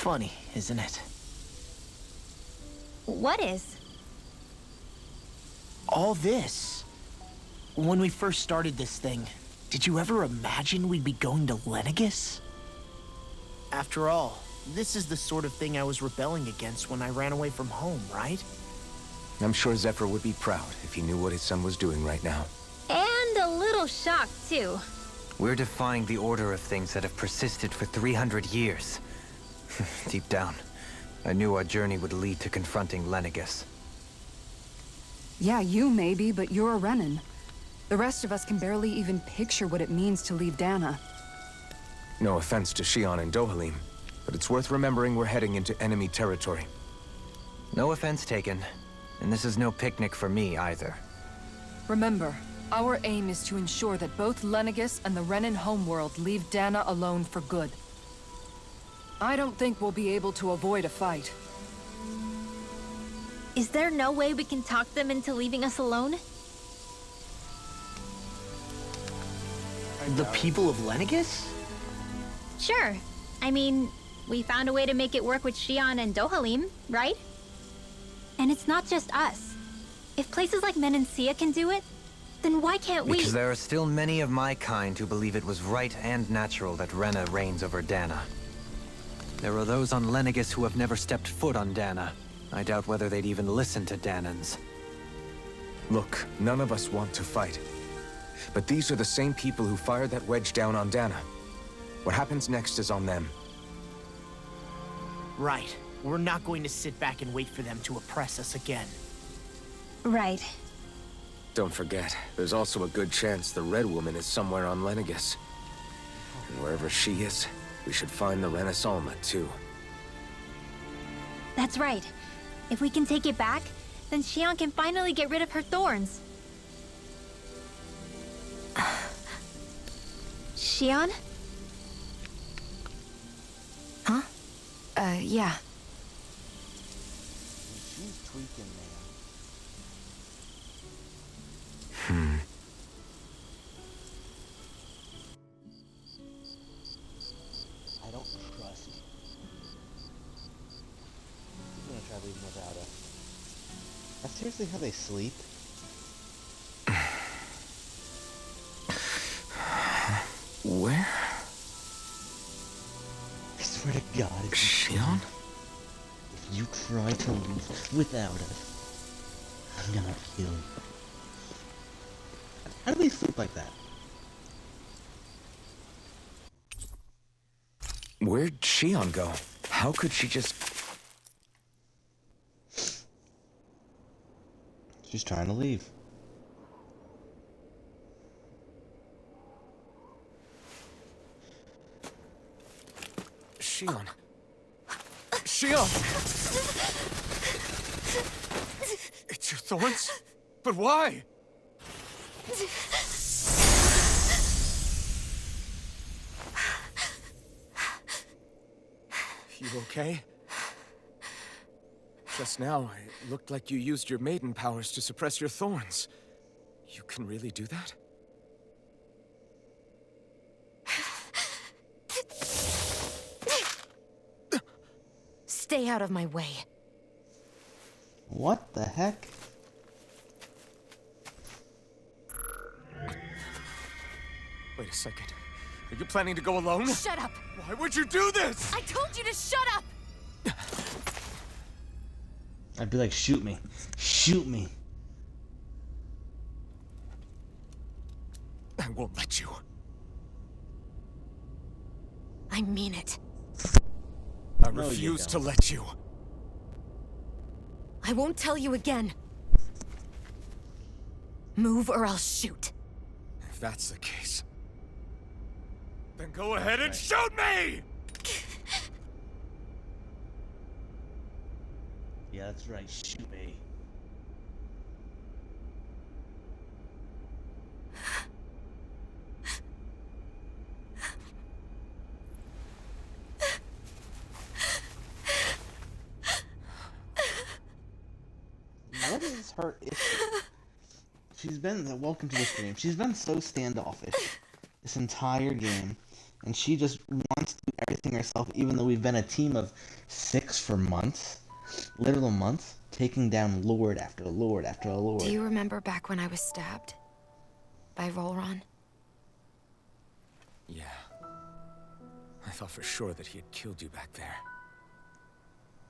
Funny, isn't it? What is? All this. When we first started this thing, did you ever imagine we'd be going to Lenegis? After all, this is the sort of thing I was rebelling against when I ran away from home, right? I'm sure Zephyr would be proud if he knew what his son was doing right now. And a little shocked, too. We're defying the order of things that have persisted for 300 years. Deep down, I knew our journey would lead to confronting Lenegis. Yeah, you maybe, but you're a Renan. The rest of us can barely even picture what it means to leave Dana. No offense to Shion and Dohalim, but it's worth remembering we're heading into enemy territory. No offense taken, and this is no picnic for me either. Remember, our aim is to ensure that both Lenegis and the Renan homeworld leave Dana alone for good. I don't think we'll be able to avoid a fight. Is there no way we can talk them into leaving us alone? The people of Lenegis? Sure. I mean, we found a way to make it work with Shion and Dohalim, right? And it's not just us. If places like Menancia can do it, then why can't we? Because there are still many of my kind who believe it was right and natural that Rena reigns over Dana. There are those on Lenegis who have never stepped foot on Dana. I doubt whether they'd even listen to Danans. Look, none of us want to fight. But these are the same people who fired that wedge down on Dana. What happens next is on them. Right. We're not going to sit back and wait for them to oppress us again. Right. Don't forget, there's also a good chance the Red Woman is somewhere on Lenegis. And wherever she is, we should find the Renaissance too. That's right. If we can take it back, then Shion can finally get rid of her thorns. Shion? Huh? Yeah. She's tweaking, Hmm. I don't trust you. I'm gonna try leaving without her. That's seriously how they sleep? Where? I swear to God, if Shion? you try to leave without us, I'm gonna kill you. How do they sleep like that? Where'd Shion go? How could she just... She's trying to leave. Shion. Shion! It's your thorns? But why? You okay? Just now, it looked like you used your maiden powers to suppress your thorns. You can really do that? Stay out of my way. What the heck? Wait a second. Are you planning to go alone? Shut up! Why would you do this? I told you to shut up! I'd be like, shoot me. Shoot me. I won't let you. I mean it. I No, you refuse to don't. let you. I won't tell you again. Move or I'll shoot. If that's the case, then go ahead and shoot me! Yeah, that's right. Shoot me. What is her issue? She's been, welcome to the stream, she's been so standoffish this entire game, and she just wants to do everything yourself, even though we've been a team of 6 for months, literal months, taking down lord after lord after lord. Do you remember back when I was stabbed? By Rolron? Yeah. I thought for sure that he had killed you back there.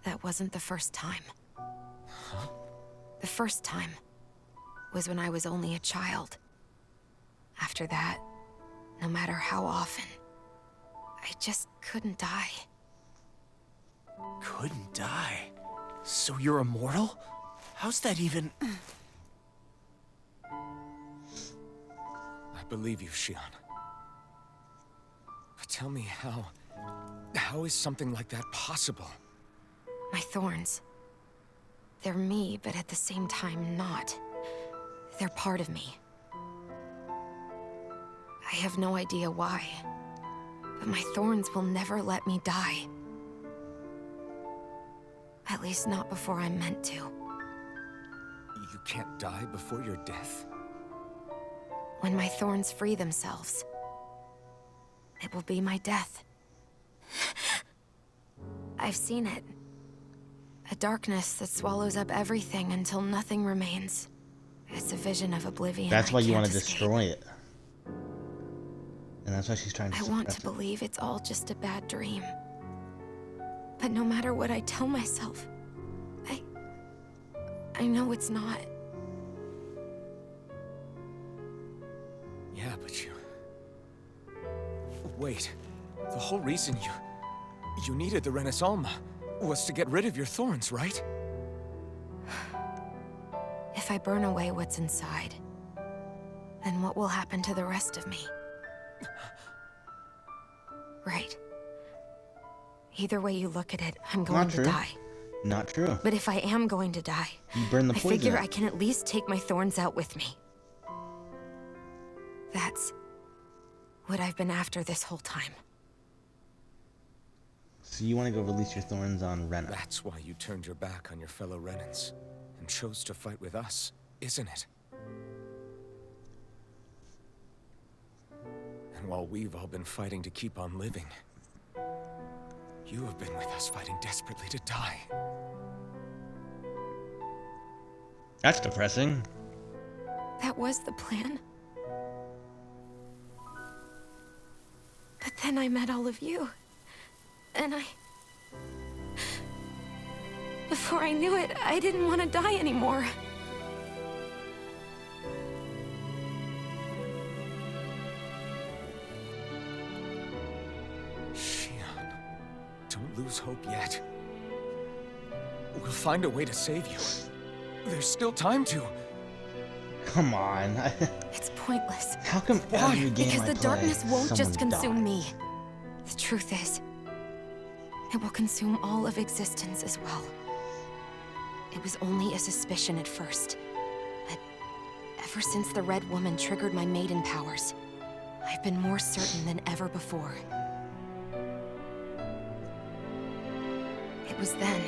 That wasn't the first time. Huh? The first time was when I was only a child. After that, no matter how often, I just couldn't die. Couldn't die? So you're immortal? How's that even... I believe you, Shion. But tell me how is something like that possible? My thorns. They're me, but at the same time not. They're part of me. I have no idea why, but my thorns will never let me die. At least not before I'm meant to. You can't die before your death? When my thorns free themselves, it will be my death. I've seen it. A darkness that swallows up everything until nothing remains. It's a vision of oblivion. That's why you want to can't escape. destroy it. And that's why she's trying to I want to suppress it. believe it's all just a bad dream. But no matter what I tell myself, I know it's not. Yeah, but you... Wait. The whole reason you needed the Renaissance was to get rid of your thorns, right? If I burn away what's inside, then what will happen to the rest of me? Right. Either way you look at it, I'm going to true. die. Not true. But if I am going to die, You burn the I poison figure out. I can at least take my thorns out with me. That's what I've been after this whole time. So you want to go release your thorns on Rena. That's why you turned your back on your fellow Renans and chose to fight with us, isn't it? And while we've all been fighting to keep on living, you have been with us fighting desperately to die. That's depressing. That was the plan. But then I met all of you. And before I knew it, I didn't want to die anymore. Shion, don't lose hope yet. We'll find a way to save you. There's still time to. Come on. It's pointless. How come every game Because I the play, darkness won't just someone consume dies? me. The truth is, it will consume all of existence as well. It was only a suspicion at first, but ever since the Red Woman triggered my maiden powers, I've been more certain than ever before. It was then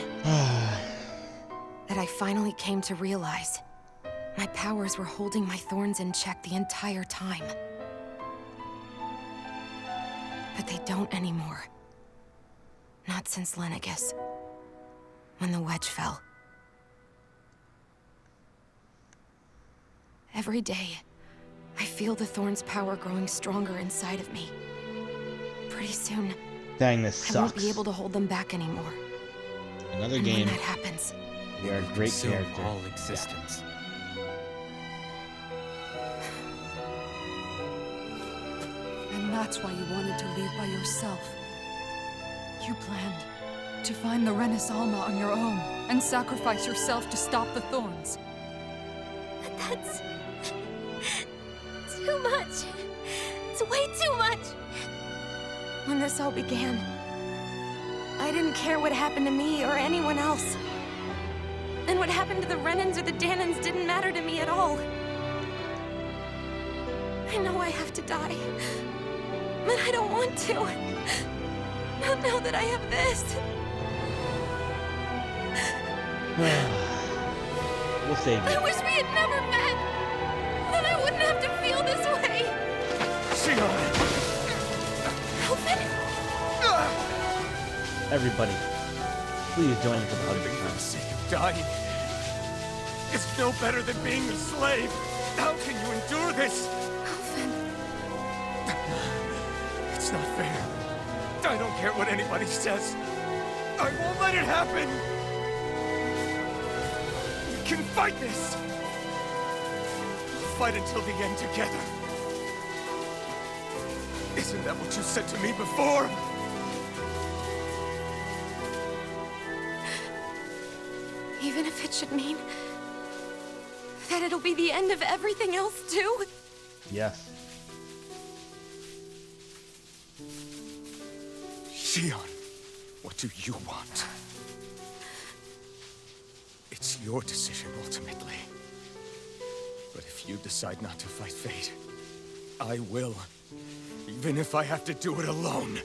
that I finally came to realize my powers were holding my thorns in check the entire time. But they don't anymore. Not since Lenegis. When the wedge fell. Every day, I feel the thorn's power growing stronger inside of me. Pretty soon, Dang, this I won't sucks. be able to hold them back anymore. Another And game. when that happens, You are a great Consume character. all existence. And that's why you wanted to leave by yourself. You planned to find the Renaissance on your own and sacrifice yourself to stop the thorns. But that's... too much. It's way too much. when this all began, I didn't care what happened to me or anyone else. And what happened to the Renans or the Danans didn't matter to me at all. I know I have to die, but I don't want to. Not now that I have this. We'll save I you. wish we had never met. Then I wouldn't have to feel this way. Shion! Help it. Everybody, please join us for the hug Living this for time. the sake of dying is no better than being a slave. How can you endure this? Alvin. It's not fair. I don't care what anybody says. I won't let it happen. We can fight this. We'll fight until the end together. Isn't that what you said to me before? Even if it should mean that it'll be the end of everything else, too? Yes. Shion, what do you want? It's your decision, ultimately. But if you decide not to fight fate, I will. Even if I have to do it alone.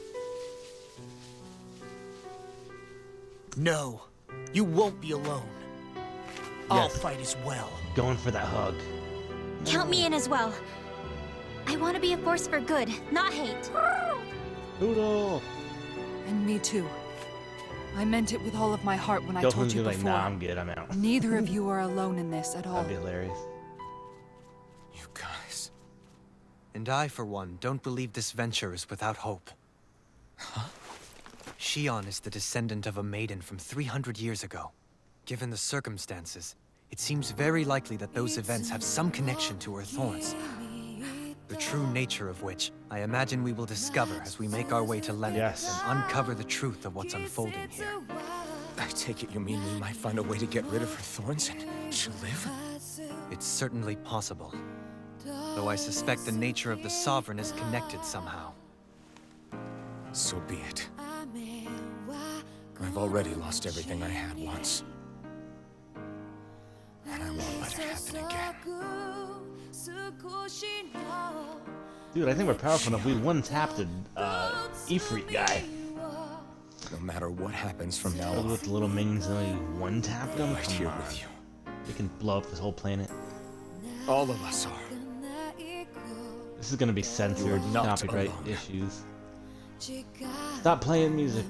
No, you won't be alone. I'll Yes. fight as well. Going for that hug. Count me in as well. I want to be a force for good, not hate. Poodle! And me too. I meant it with all of my heart when I told Gohan's you gonna be before. like, nah, I'm good, I'm out. Neither of you are alone in this at all. That'd be hilarious. You guys. And I, for one, don't believe this venture is without hope. Huh? Shion is the descendant of a maiden from 300 years ago. Given the circumstances, it seems very likely that those events have some connection to her thorns. The true nature of which, I imagine we will discover as we make our way to Lennox Yes. and uncover the truth of what's unfolding here. I take it you mean we might find a way to get rid of her thorns and she'll live? It's certainly possible. Though I suspect the nature of the Sovereign is connected somehow. So be it. I've already lost everything I had once. And I won't let it happen again. Dude, I think we're powerful enough. We one-tapped the Ifrit guy. No matter what happens from now on, With the little minions and we one-tapped them. right Come here on. with you. We can blow up this whole planet. All of us are. This is gonna be censored, not copyright alone. issues. Stop playing music.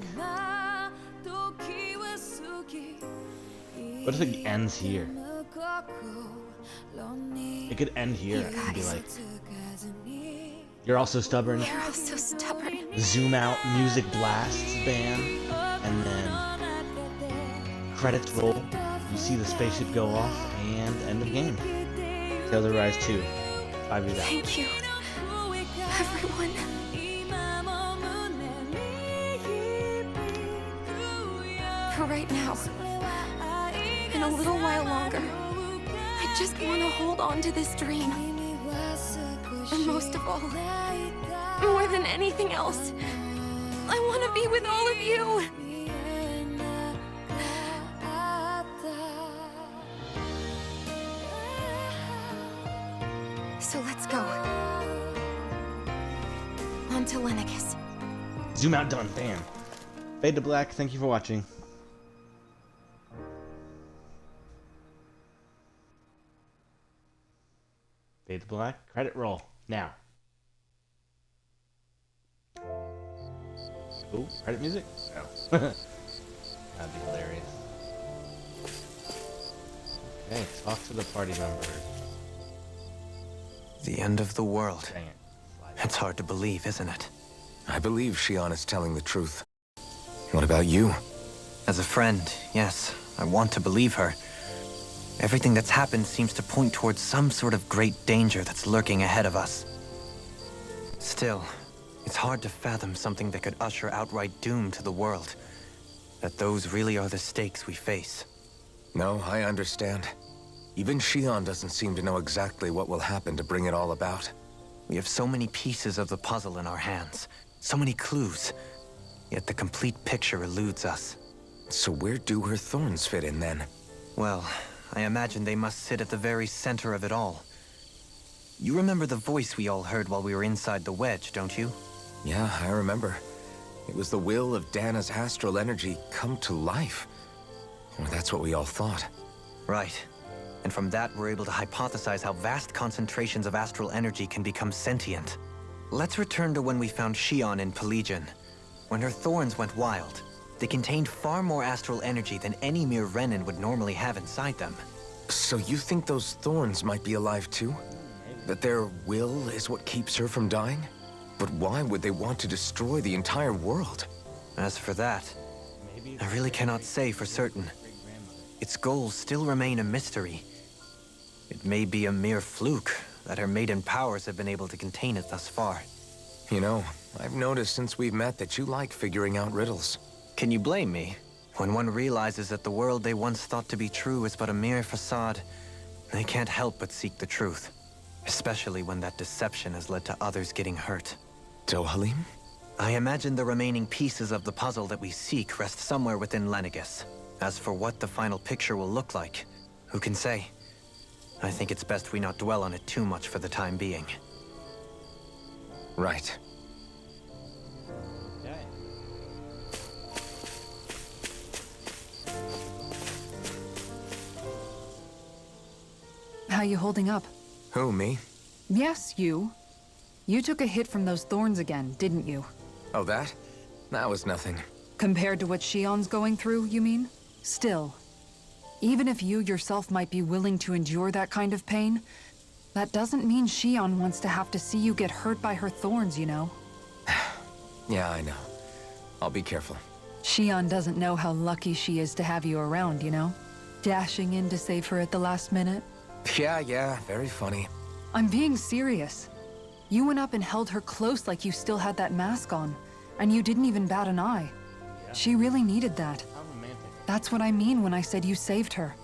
What if it ends here? It could end here and be like, you're also stubborn. You're all so stubborn. Zoom out, music blasts ban, and then credits roll. You see the spaceship go off, and end of game. Tales of Rise 2. 5 years out. Thank you, everyone. For right now, and a little while longer, I just want to hold on to this dream. And most of all, more than anything else, I want to be with all of you. So let's go. On to Lennox. Zoom out, done, bam. Fade to black, thank you for watching. Fade to black, credit roll, now. Ooh, credit music? No. That'd be hilarious. Okay, talk to the party members. The end of the world. Dang it. It's hard to believe, isn't it? I believe Shion is telling the truth. What about you? As a friend, yes, I want to believe her. Everything that's happened seems to point towards some sort of great danger that's lurking ahead of us. Still, it's hard to fathom something that could usher outright doom to the world. That those really are the stakes we face. No, I understand. Even Shion doesn't seem to know exactly what will happen to bring it all about. We have so many pieces of the puzzle in our hands, so many clues, yet the complete picture eludes us. So where do her thorns fit in then? Well, I imagine they must sit at the very center of it all. You remember the voice we all heard while we were inside the wedge, don't you? Yeah, I remember. It was the will of Dana's astral energy come to life. Well, that's what we all thought. Right. And from that, we're able to hypothesize how vast concentrations of astral energy can become sentient. Let's return to when we found Shion in Pelagian. When her thorns went wild, They contained far more astral energy than any mere Renin would normally have inside them. So you think those thorns might be alive too? That their will is what keeps her from dying? But why would they want to destroy the entire world? As for that, I really cannot say for certain. Its goals still remain a mystery. It may be a mere fluke that her maiden powers have been able to contain it thus far. You know, I've noticed since we've met that you like figuring out riddles. Can you blame me? When one realizes that the world they once thought to be true is but a mere facade, they can't help but seek the truth. Especially when that deception has led to others getting hurt. Dohalim? I imagine the remaining pieces of the puzzle that we seek rest somewhere within Lenegis. As for what the final picture will look like, who can say? I think it's best we not dwell on it too much for the time being. Right. Okay. How you holding up? Who, me? Yes, you. You took a hit from those thorns again, didn't you? Oh, that? That was nothing. Compared to what Shion's going through, you mean? Still, even if you yourself might be willing to endure that kind of pain, that doesn't mean Shion wants to have to see you get hurt by her thorns, you know? Yeah, I know. I'll be careful. Shion doesn't know how lucky she is to have you around, you know? Dashing in to save her at the last minute. Yeah, very funny. I'm being serious. You went up and held her close like you still had that mask on, and you didn't even bat an eye. She really needed that. How romantic. That's what I mean when I said you saved her.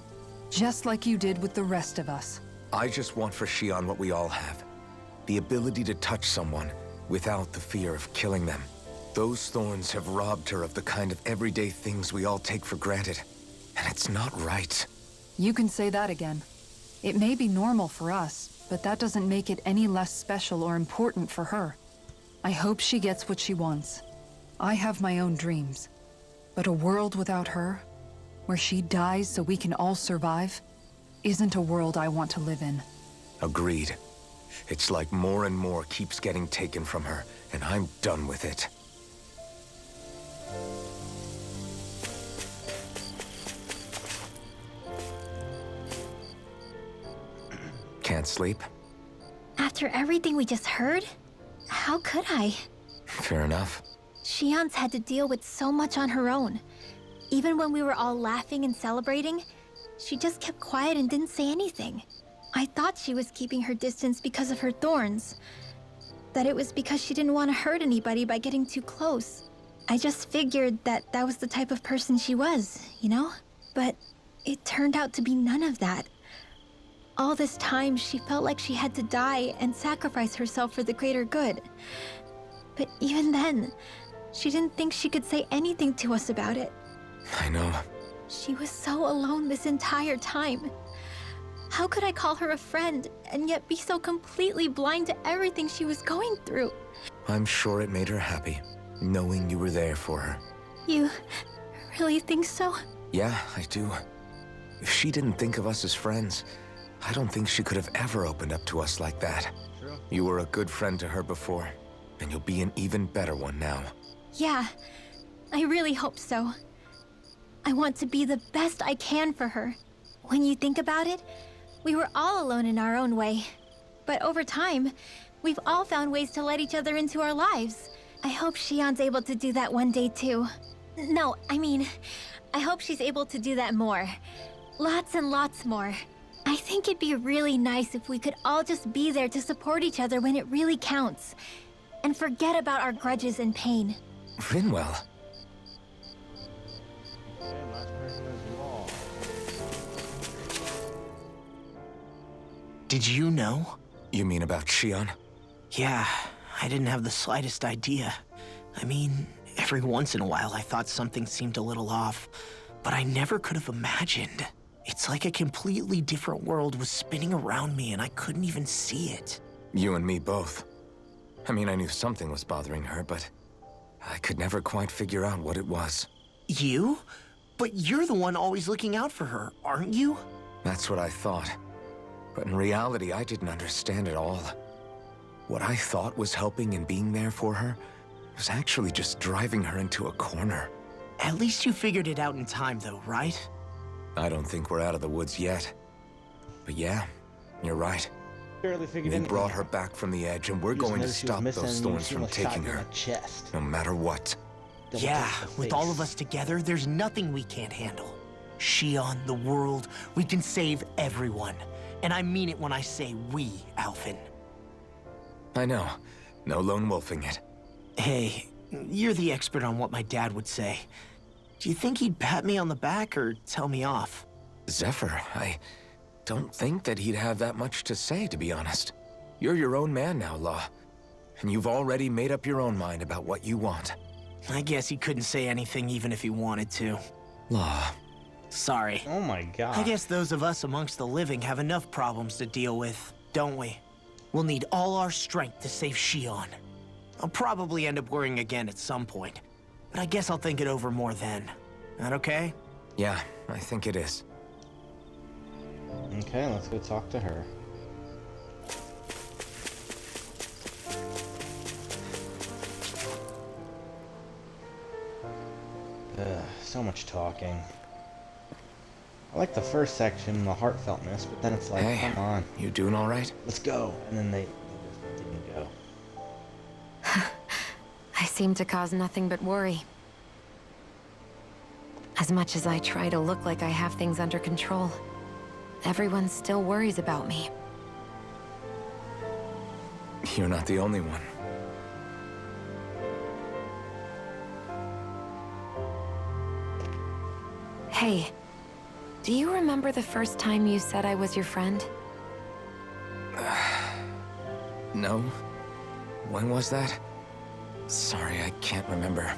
Just like you did with the rest of us. I just want for Shion what we all have. The ability to touch someone without the fear of killing them. Those thorns have robbed her of the kind of everyday things we all take for granted. And it's not right. You can say that again. It may be normal for us, but that doesn't make it any less special or important for her. I hope she gets what she wants. I have my own dreams. But a world without her, where she dies so we can all survive, isn't a world I want to live in. Agreed. It's like more and more keeps getting taken from her, and I'm done with it. Can't sleep? After everything we just heard, how could I? Fair enough. Shion's had to deal with so much on her own. Even when we were all laughing and celebrating, she just kept quiet and didn't say anything. I thought she was keeping her distance because of her thorns. That it was because she didn't want to hurt anybody by getting too close. I just figured that that was the type of person she was, you know? But it turned out to be none of that. All this time, she felt like she had to die and sacrifice herself for the greater good. But even then, she didn't think she could say anything to us about it. I know. She was so alone this entire time. How could I call her a friend and yet be so completely blind to everything she was going through? I'm sure it made her happy, knowing you were there for her. You really think so? Yeah, I do. If she didn't think of us as friends, I don't think she could have ever opened up to us like that. True. You were a good friend to her before, and you'll be an even better one now. Yeah, I really hope so. I want to be the best I can for her. When you think about it, we were all alone in our own way. But over time, we've all found ways to let each other into our lives. I hope Shion's able to do that one day too. No, I mean, I hope she's able to do that more. Lots and lots more. I think it'd be really nice if we could all just be there to support each other when it really counts. And forget about our grudges and pain. Rinwell. Okay, last person is you all. Did you know? You mean about Shion? Yeah, I didn't have the slightest idea. I mean, every once in a while I thought something seemed a little off, but I never could have imagined. It's like a completely different world was spinning around me and I couldn't even see it. You and me both. I mean, I knew something was bothering her, but I could never quite figure out what it was. You? But you're the one always looking out for her, aren't you? That's what I thought. But in reality, I didn't understand it all. What I thought was helping and being there for her was actually just driving her into a corner. At least you figured it out in time, though, right? I don't think we're out of the woods yet. But yeah, you're right. Barely figured We anything brought out. her back from the edge, and we're You just going to noticed she was stop missing those and you thorns from almost shot taking her in her, the chest. no matter what. Double Yeah, tap to the with all face. of us together, there's nothing we can't handle. Shion, the world, we can save everyone. And I mean it when I say we, Alphen. I know. No lone wolfing it. Hey, you're the expert on what my dad would say. Do you think he'd pat me on the back or tell me off? Zephyr, I don't think that he'd have that much to say, to be honest. You're your own man now, Law. And you've already made up your own mind about what you want. I guess he couldn't say anything even if he wanted to. Law. Sorry. Oh my god. I guess those of us amongst the living have enough problems to deal with, don't we? We'll need all our strength to save Shion. I'll probably end up worrying again at some point, but I guess I'll think it over more then. That okay? Yeah, I think it is. Okay, let's go talk to her. So much talking. I like the first section, the heartfeltness, but then it's like, Hey, come on, you doing all right? let's go. And then they just didn't go. I seem to cause nothing but worry. As much as I try to look like I have things under control, everyone still worries about me. You're not the only one. Hey, do you remember the first time you said I was your friend? No? When was that? Sorry, I can't remember.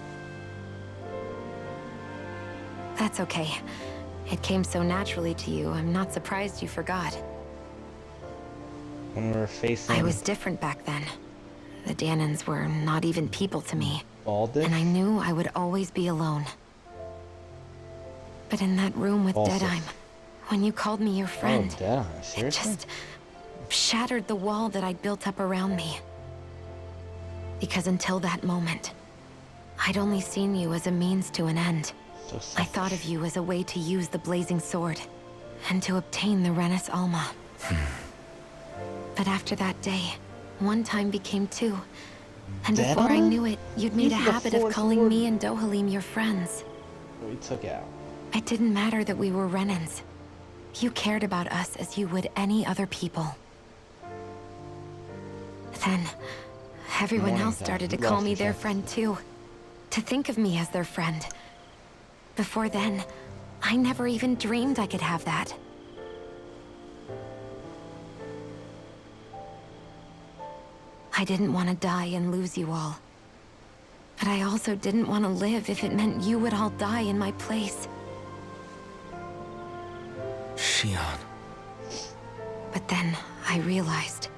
That's okay. It came so naturally to you, I'm not surprised you forgot. When we were facing I was different back then. The Danans were not even people to me, Baldish, and I knew I would always be alone. But in that room with Also- Deadeye, when you called me your friend, Oh, Deadeye, it seriously? just shattered the wall that I'd built up around me. Because until that moment, I'd only seen you as a means to an end. So I thought of you as a way to use the blazing sword, and to obtain the Renis Alma. But after that day, one time became two. And before I Deadeye? knew it, you'd made a He's the habit of fourth calling lord. me and Dohalim your friends. we took out. It didn't matter that we were Renans. You cared about us as you would any other people. Then, everyone Morning else time. started to You call lost me your their chance. friend too. To think of me as their friend. Before then, I never even dreamed I could have that. I didn't want to die and lose you all. But I also didn't want to live if it meant you would all die in my place. Shion. But then I realized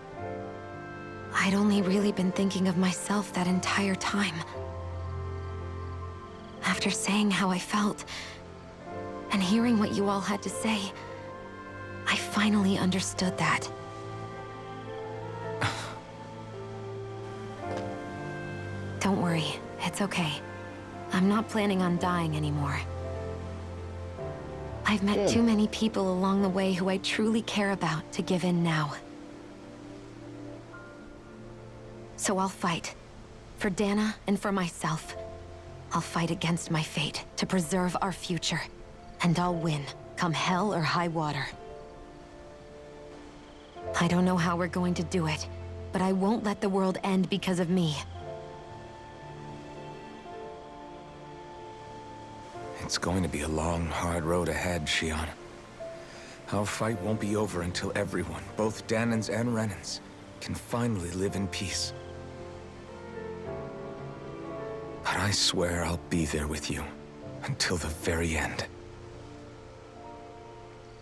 I'd only really been thinking of myself that entire time. After saying how I felt, and hearing what you all had to say, I finally understood that. Don't worry, it's okay. I'm not planning on dying anymore. I've met Good. too many people along the way who I truly care about to give in now. So I'll fight. For Dana and for myself. I'll fight against my fate to preserve our future. And I'll win, come hell or high water. I don't know how we're going to do it, but I won't let the world end because of me. It's going to be a long, hard road ahead, Shion. Our fight won't be over until everyone, both Danans and Renans, can finally live in peace. But I swear I'll be there with you until the very end.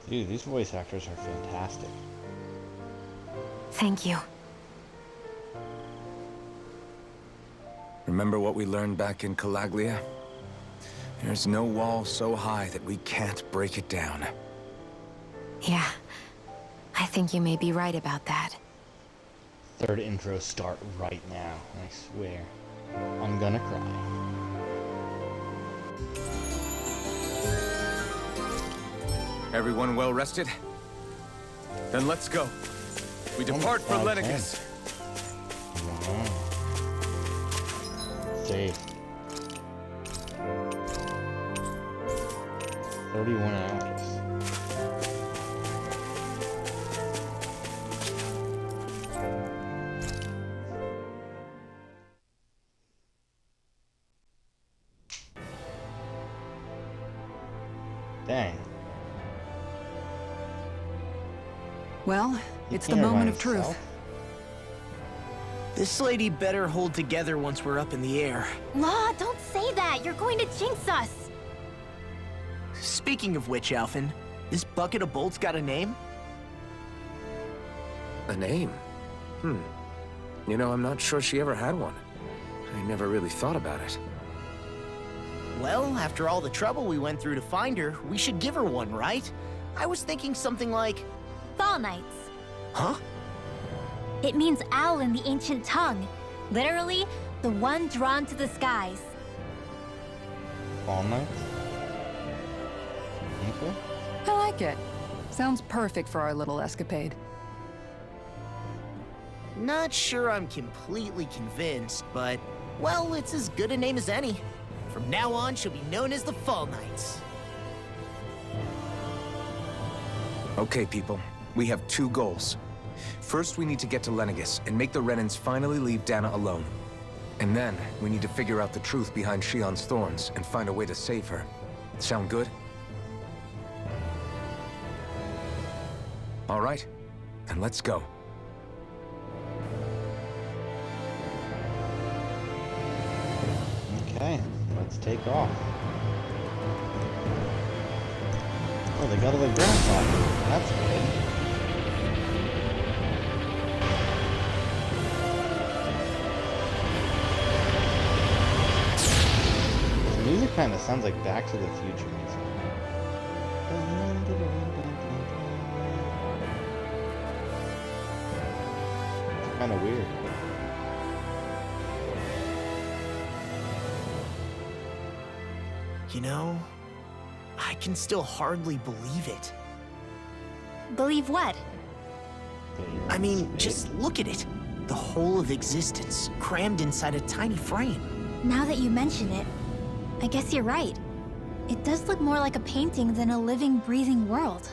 Dude, these voice actors are fantastic. Thank you. Remember what we learned back in Calaglia? There's no wall so high that we can't break it down. Yeah, I think you may be right about that. Third intro start right now. I swear. I'm gonna cry. Everyone well rested? Then let's go. We depart for Lenegis. Safe. 31 hours. Dang. Well, it's the can't rely moment on of truth. yourself. This lady better hold together once we're up in the air. Law, don't say that. You're going to jinx us. Speaking of which, Alphen, this bucket of bolts got a name? A name? You know, I'm not sure she ever had one. I never really thought about it. Well, after all the trouble we went through to find her, we should give her one, right? I was thinking something like... Fall Knights. Huh? It means owl in the ancient tongue. Literally, the one drawn to the skies. Fall Knights? Okay. I like it. Sounds perfect for our little escapade. Not sure I'm completely convinced, but... Well, it's as good a name as any. From now on, she'll be known as the Fall Knights. Okay, people. We have two goals. First, we need to get to Lenegis and make the Renans finally leave Dana alone. And then, we need to figure out the truth behind Shionne's thorns and find a way to save her. Sound good? All right, then let's go. Okay, let's take off. Oh, they got all the grasshoppers. That's good. The music kind of sounds like Back to the Future music. It's kind of weird. You know, I can still hardly believe it. Believe what? that you're I in mean, space. just look at it. The whole of existence, crammed inside a tiny frame. Now that you mention it, I guess you're right. It does look more like a painting than a living, breathing world.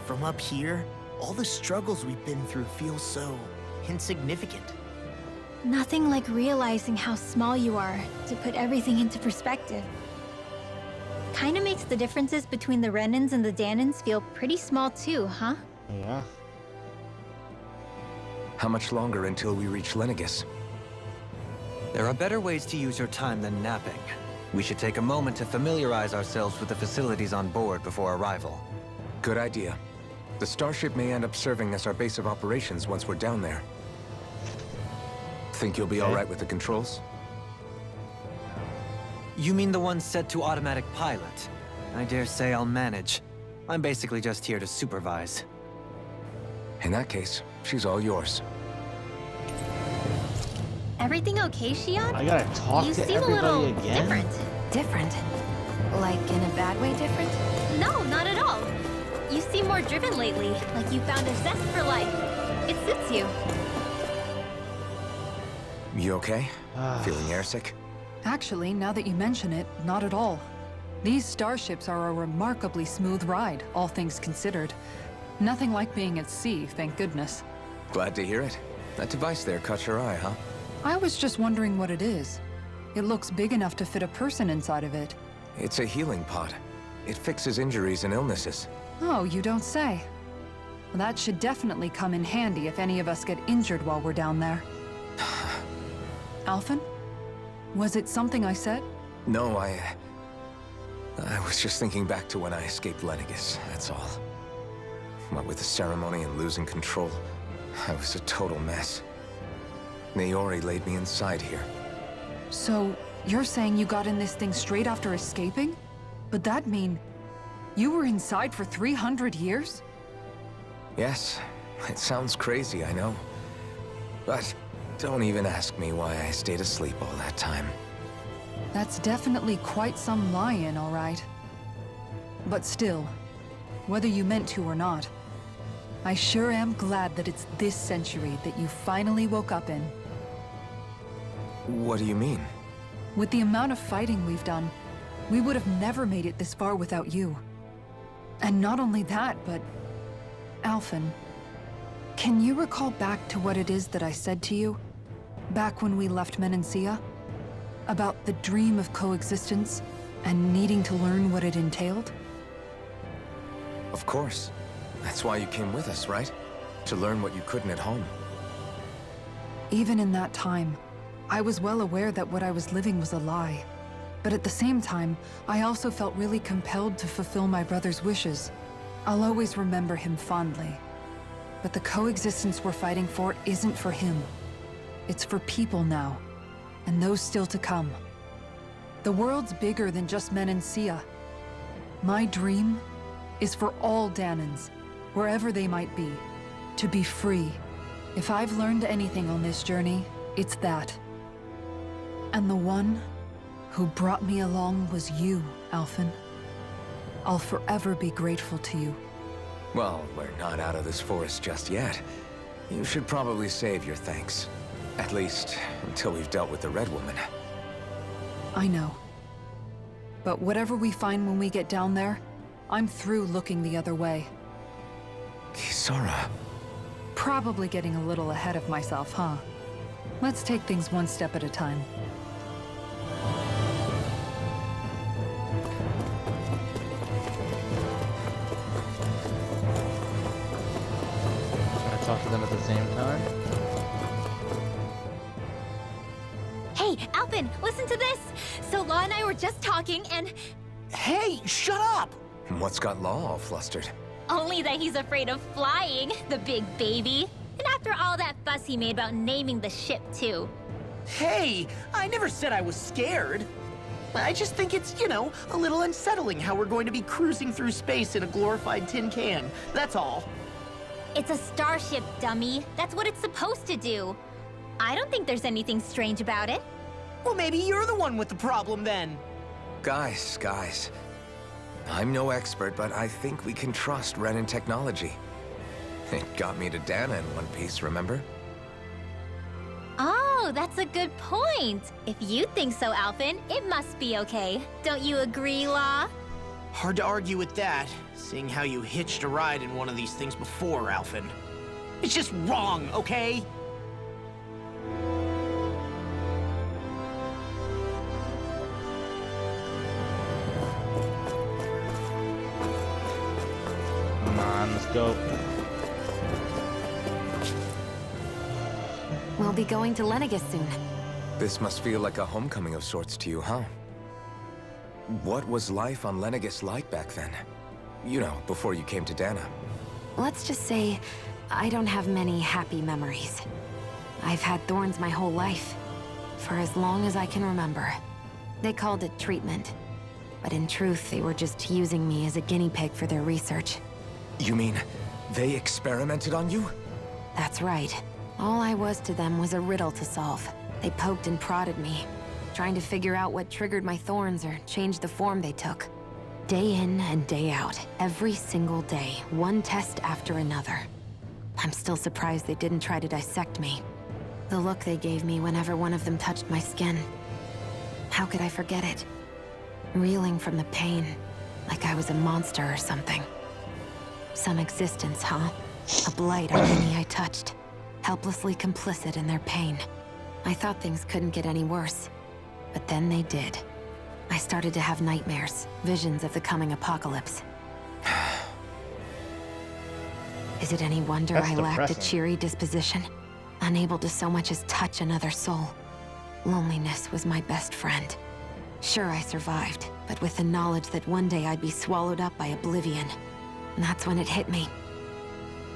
From up here, all the struggles we've been through feel so insignificant. Nothing like realizing how small you are to put everything into perspective. Kinda makes the differences between the Renans and the Danans feel pretty small too, huh? Yeah. How much longer until we reach Lenegis? There are better ways to use your time than napping. We should take a moment to familiarize ourselves with the facilities on board before arrival. Good idea. The starship may end up serving as our base of operations once we're down there. Think you'll be all Okay. right with the controls? You mean the one set to automatic pilot? I dare say I'll manage. I'm basically just here to supervise. In that case, she's all yours. Everything okay, Shion? I gotta talk You to seem a everybody little again? different. Different? Like in a bad way different? No, not at all. You seem more driven lately, like you found a zest for life. It suits you. You okay? Feeling airsick? Actually, now that you mention it, not at all. These starships are a remarkably smooth ride, all things considered. Nothing like being at sea, thank goodness. Glad to hear it. That device there caught your eye, huh? I was just wondering what it is. It looks big enough to fit a person inside of it. It's a healing pod. It fixes injuries and illnesses. Oh, you don't say. That should definitely come in handy if any of us get injured while we're down there. Alphen? Was it something I said? No, I was just thinking back to when I escaped Lenegis, that's all. What with the ceremony and losing control, I was a total mess. Naori laid me inside here. So, you're saying you got in this thing straight after escaping? But that mean you were inside for 300 years? Yes, it sounds crazy, I know. But don't even ask me why I stayed asleep all that time. That's definitely quite some lie-in, all right. But still, whether you meant to or not, I sure am glad that it's this century that you finally woke up in. What do you mean? With the amount of fighting we've done, we would have never made it this far without you. And not only that, but... Alphen, can you recall back to what it is that I said to you? Back when we left Menancia? About the dream of coexistence, and needing to learn what it entailed? Of course. That's why you came with us, right? To learn what you couldn't at home. Even in that time, I was well aware that what I was living was a lie. But at the same time, I also felt really compelled to fulfill my brother's wishes. I'll always remember him fondly. But the coexistence we're fighting for isn't for him. It's for people now, and those still to come. The world's bigger than just Menancia. My dream is for all Dahnans, wherever they might be, to be free. If I've learned anything on this journey, it's that. And the one who brought me along was you, Alphen. I'll forever be grateful to you. Well, we're not out of this forest just yet. You should probably save your thanks. At least, until we've dealt with the Red Woman. I know. But whatever we find when we get down there, I'm through looking the other way. Kisara. Probably getting a little ahead of myself, huh? Let's take things one step at a time. Can I talk to them at the same time? Hey, Alphen, listen to this! So Law and I were just talking, and Hey, shut up! What's got Law all flustered? only that he's afraid of flying, the big baby. And after all that fuss he made about naming the ship, too. Hey, I never said I was scared. I just think it's, you know, a little unsettling how we're going to be cruising through space in a glorified tin can. That's all. It's a starship, dummy. That's what it's supposed to do. I don't think there's anything strange about it. Well, maybe you're the one with the problem then. Guys. I'm no expert, but I think we can trust Renan technology. It got me to Dana in one piece, remember? Oh, that's a good point. If you think so, Alphen, it must be okay. Don't you agree, Law? Hard to argue with that, seeing how you hitched a ride in one of these things before, Alphen. It's just wrong, okay? Come on, let's go. We'll be going to Lenegis soon. This must feel like a homecoming of sorts to you, huh? What was life on Lenegis like back then? You know, before you came to Dana. Let's just say, I don't have many happy memories. I've had thorns my whole life, for as long as I can remember. They called it treatment, but in truth, they were just using me as a guinea pig for their research. You mean, they experimented on you? That's right. All I was to them was a riddle to solve. They poked and prodded me, trying to figure out what triggered my thorns or changed the form they took. Day in and day out, every single day, one test after another. I'm still surprised they didn't try to dissect me. The look they gave me whenever one of them touched my skin. How could I forget it? Reeling from the pain, like I was a monster or something. Some existence, huh? A blight on any I touched. Helplessly complicit in their pain. I thought things couldn't get any worse. But then they did. I started to have nightmares, visions of the coming apocalypse. Is it any wonder That's I lacked a depressing. cheery disposition? Unable to so much as touch another soul. Loneliness was my best friend. Sure, I survived, but with the knowledge that one day I'd be swallowed up by oblivion. And that's when it hit me.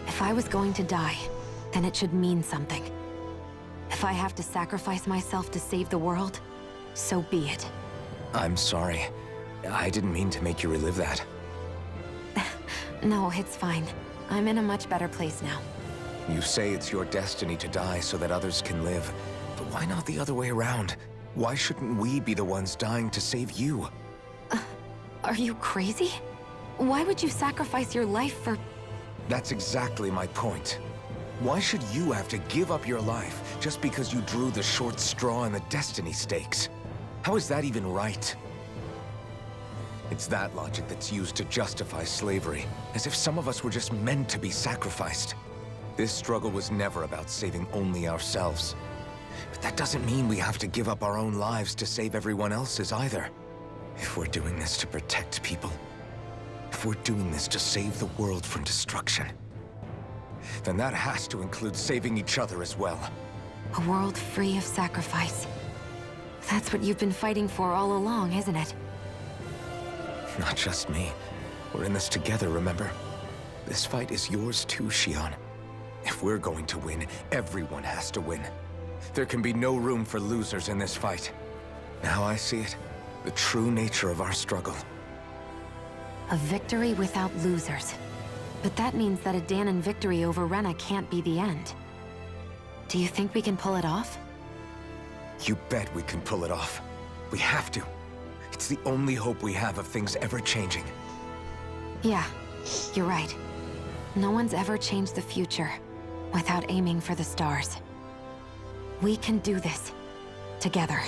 If I was going to die, then it should mean something. If I have to sacrifice myself to save the world, so be it. I'm sorry. I didn't mean to make you relive that. No, it's fine. I'm in a much better place now. You say it's your destiny to die so that others can live, but why not the other way around? Why shouldn't we be the ones dying to save you? Are you crazy? Why would you sacrifice your life for... That's exactly my point. Why should you have to give up your life just because you drew the short straw in the destiny stakes? How is that even right? It's that logic that's used to justify slavery, as if some of us were just meant to be sacrificed. This struggle was never about saving only ourselves. But that doesn't mean we have to give up our own lives to save everyone else's either. If we're doing this to protect people, if we're doing this to save the world from destruction, then that has to include saving each other as well. A world free of sacrifice. That's what you've been fighting for all along, isn't it? Not just me. We're in this together, remember? This fight is yours too, Shion. If we're going to win, everyone has to win. There can be no room for losers in this fight. Now I see it. The true nature of our struggle. A victory without losers. But that means that a Dahnan victory over Rena can't be the end. Do you think we can pull it off? You bet we can pull it off. We have to. It's the only hope we have of things ever changing. Yeah, you're right. No one's ever changed the future without aiming for the stars. We can do this. Together.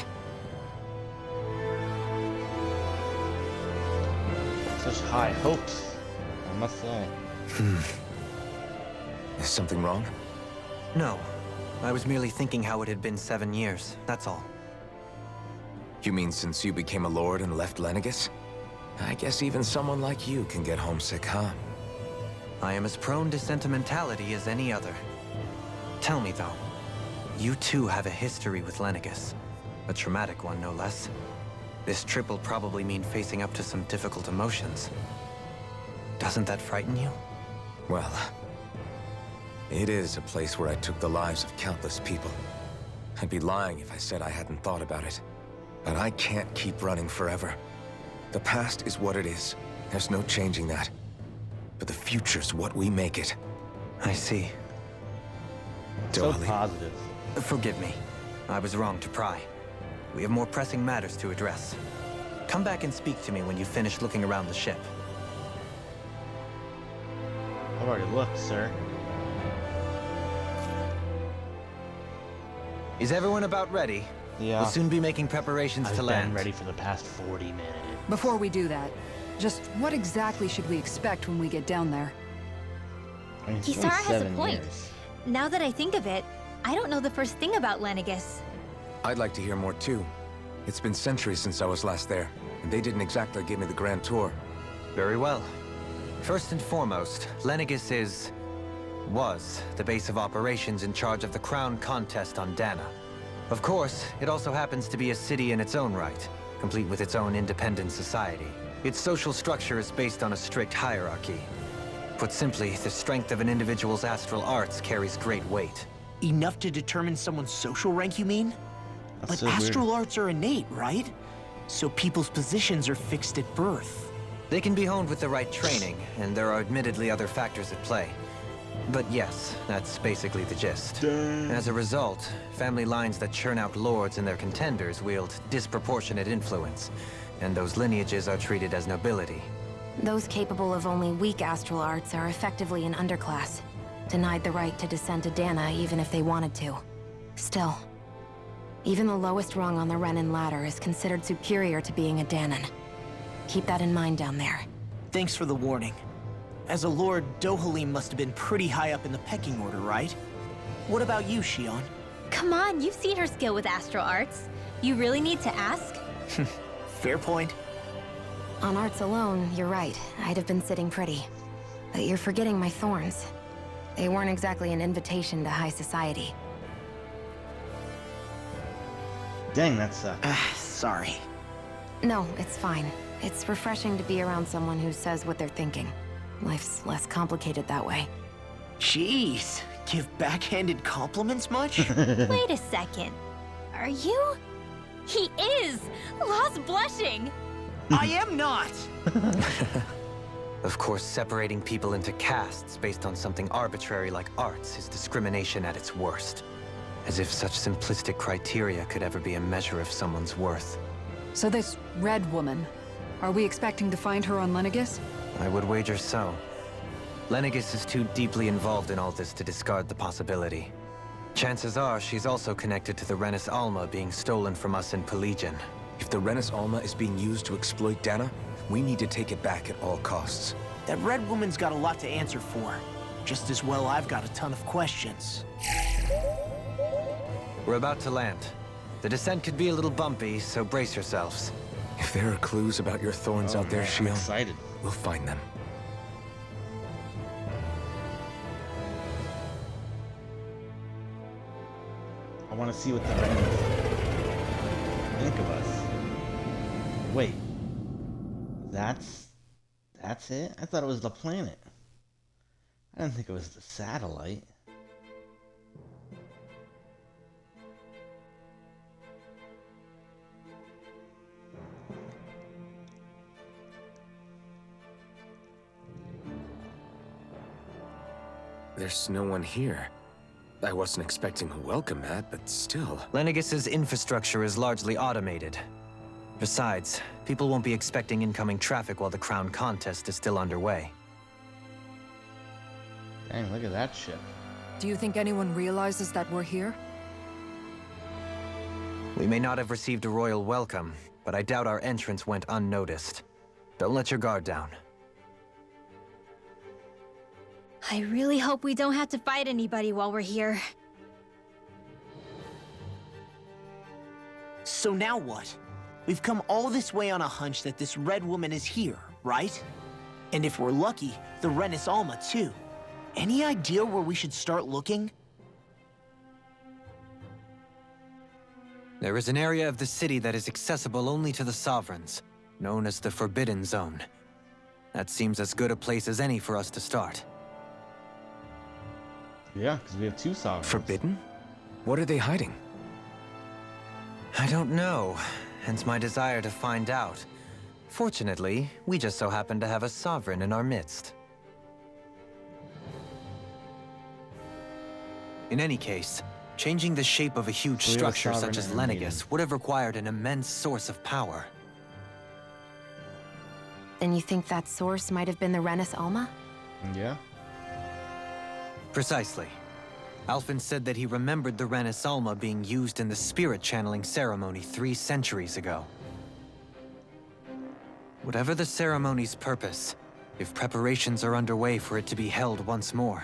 Such high hopes, I must say. Is something wrong? No. I was merely thinking how it had been 7 years, that's all. You mean since you became a lord and left Lenegis? I guess even someone like you can get homesick, huh? I am as prone to sentimentality as any other. Tell me, though, you too have a history with Lenegis. A traumatic one, no less. This trip will probably mean facing up to some difficult emotions. Doesn't that frighten you? Well, it is a place where I took the lives of countless people. I'd be lying if I said I hadn't thought about it. But I can't keep running forever. The past is what it is. There's no changing that. But the future's what we make it. I see. So Dohalim. positive. Forgive me. I was wrong to pry. We have more pressing matters to address. Come back and speak to me when you finish looking around the ship. I've already looked, sir. Is everyone about ready? Yeah. We'll soon be making preparations I've to been land. ready for the past 40 minutes. Before we do that, just what exactly should we expect when we get down there? I mean, it's Kisara been has a 7 point. years. Now that I think of it, I don't know the first thing about Lenegis. I'd like to hear more too. It's been centuries since I was last there, and they didn't exactly give me the grand tour. Very well. First and foremost, Lenegis was the base of operations in charge of the crown contest on Dahna. Of course, it also happens to be a city in its own right, complete with its own independent society. Its social structure is based on a strict hierarchy. Put simply, the strength of an individual's astral arts carries great weight. Enough to determine someone's social rank, you mean? That's But so weird. astral arts are innate, right? So people's positions are fixed at birth. They can be honed with the right training, and there are admittedly other factors at play. But yes, that's basically the gist. As a result, family lines that churn out lords and their contenders wield disproportionate influence, and those lineages are treated as nobility. Those capable of only weak astral arts are effectively an underclass, denied the right to descend to Dahna even if they wanted to. Still, even the lowest rung on the Renan ladder is considered superior to being a Dahnan. Keep that in mind down there. Thanks for the warning. As a lord, Dohalim must have been pretty high up in the pecking order, right? What about you, Shion? Come on, you've seen her skill with astral arts. You really need to ask? Fair point. On arts alone, you're right. I'd have been sitting pretty. But you're forgetting my thorns. They weren't exactly an invitation to high society. Dang, that sucks. Sorry. No, it's fine. It's refreshing to be around someone who says what they're thinking. Life's less complicated that way. Jeez, give backhanded compliments much? Wait a second. Are you? He is! Lost blushing! I am not! Of course, separating people into castes based on something arbitrary like arts is discrimination at its worst. As if such simplistic criteria could ever be a measure of someone's worth. So this Red Woman, are we expecting to find her on Lenegis? I would wager so. Lenegis is too deeply involved in all this to discard the possibility. Chances are she's also connected to the Renis Alma being stolen from us in Pelegion. If the Renis Alma is being used to exploit Dana, we need to take it back at all costs. That Red Woman's got a lot to answer for. Just as well I've got a ton of questions. We're about to land. The descent could be a little bumpy, so brace yourselves. If there are clues about your thorns out there, I'm Shion, excited. we'll find them. I want to see what the Renis think of us. Wait. That's it? I thought it was the planet. I didn't think it was the satellite. There's no one here. I wasn't expecting a welcome mat, but still. Lenegis's infrastructure is largely automated. Besides, people won't be expecting incoming traffic while the crown contest is still underway. Dang, look at that ship. Do you think anyone realizes that we're here? We may not have received a royal welcome, but I doubt our entrance went unnoticed. Don't let your guard down. I really hope we don't have to fight anybody while we're here. So now what? We've come all this way on a hunch that this Red Woman is here, right? And if we're lucky, the Renis Alma too. Any idea where we should start looking? There is an area of the city that is accessible only to the Sovereigns, known as the Forbidden Zone. That seems as good a place as any for us to start. Yeah, because we have two sovereigns. Forbidden? What are they hiding? I don't know, hence my desire to find out. Fortunately, we just so happen to have a sovereign in our midst. In any case, changing the shape of a huge We have a structure such sovereign as and a maiden. Lenegis would have required an immense source of power. Then you think that source might have been the Renis Alma? Yeah. Precisely. Alphen said that he remembered the Renis Alma being used in the spirit channeling ceremony 3 centuries ago. Whatever the ceremony's purpose, if preparations are underway for it to be held once more,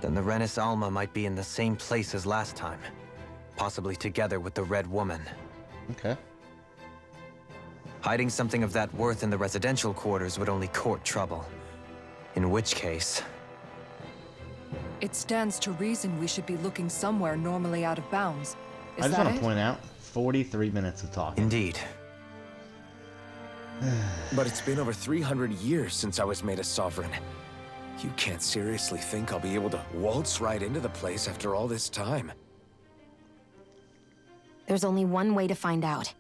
then the Renis Alma might be in the same place as last time, possibly together with the Red Woman. Okay. Hiding something of that worth in the residential quarters would only court trouble. In which case... It stands to reason we should be looking somewhere normally out of bounds. Is I just that want it? to point out, 43 minutes of talking. Indeed. But it's been over 300 years since I was made a sovereign. You can't seriously think I'll be able to waltz right into the place after all this time. There's only one way to find out.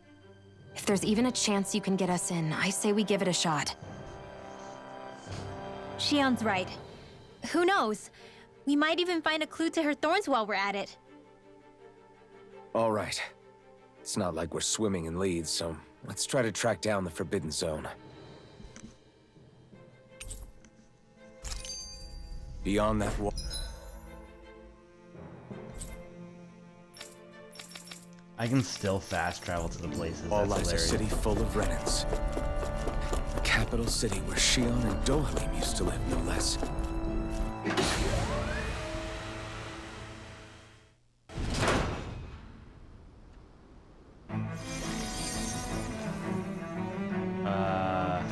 If there's even a chance you can get us in, I say we give it a shot. Shion's right. Who knows? We might even find a clue to her thorns while we're at it. All right. It's not like we're swimming in leads, so let's try to track down the Forbidden Zone. Beyond that wall... I can still fast travel to the places. All That's lies a hilarious. city full of Renans. The capital city where Shion and Dohalim used to live, no less.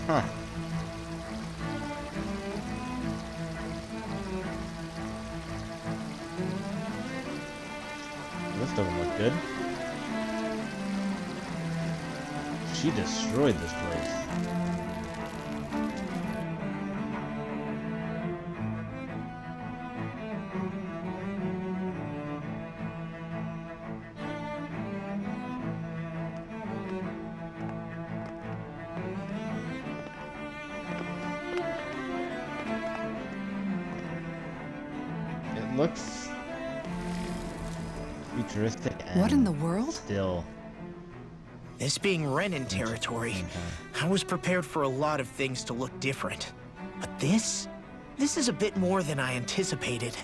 Huh. This doesn't look good. She destroyed this place. It looks futuristic and What in the world? still. This being Renan territory, I was prepared for a lot of things to look different. But this is a bit more than I anticipated.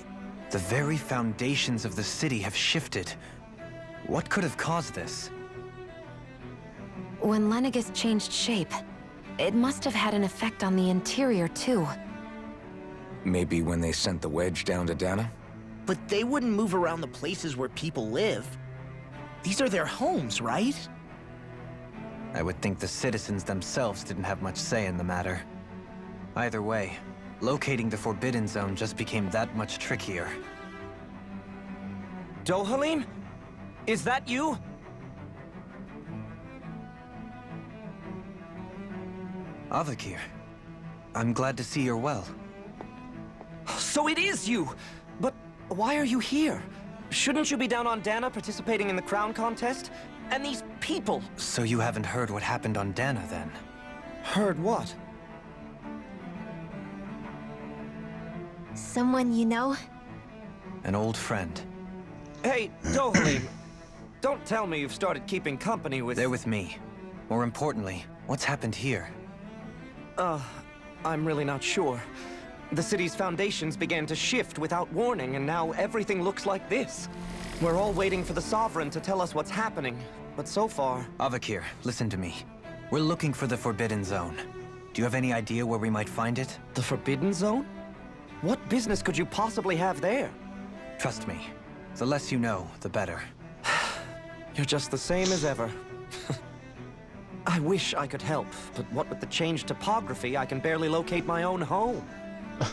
The very foundations of the city have shifted. What could have caused this? When Lenegis changed shape, it must have had an effect on the interior, too. Maybe when they sent the wedge down to Dana? But they wouldn't move around the places where people live. These are their homes, right? I would think the citizens themselves didn't have much say in the matter. Either way, locating the Forbidden Zone just became that much trickier. Dohalim? Is that you? Avakir, I'm glad to see you're well. So it is you! But why are you here? Shouldn't you be down on Dana participating in the crown contest? And these people! So you haven't heard what happened on Dana, then? Heard what? Someone you know? An old friend. Hey, Dohalim, don't tell me you've started keeping company with... They're with me. More importantly, what's happened here? I'm really not sure. The city's foundations began to shift without warning, and now everything looks like this. We're all waiting for the Sovereign to tell us what's happening, but so far... Avakir, listen to me. We're looking for the Forbidden Zone. Do you have any idea where we might find it? The Forbidden Zone? What business could you possibly have there? Trust me. The less you know, the better. You're just the same as ever. I wish I could help, but what with the changed topography, I can barely locate my own home.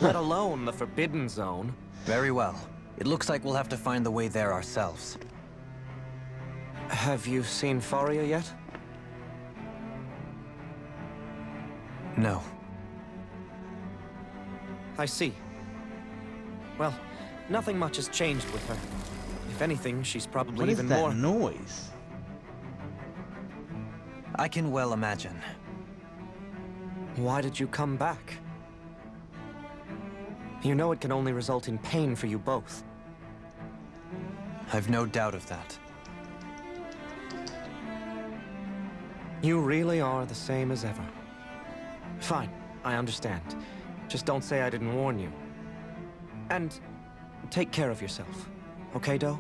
Let alone the Forbidden Zone. Very well. It looks like we'll have to find the way there ourselves. Have you seen Faria yet? No. I see. Well, nothing much has changed with her. If anything, she's probably What is even that more... noise? I can well imagine. Why did you come back? You know it can only result in pain for you both. I've no doubt of that. You really are the same as ever. Fine, I understand. Just don't say I didn't warn you. And take care of yourself. Okay, Doe?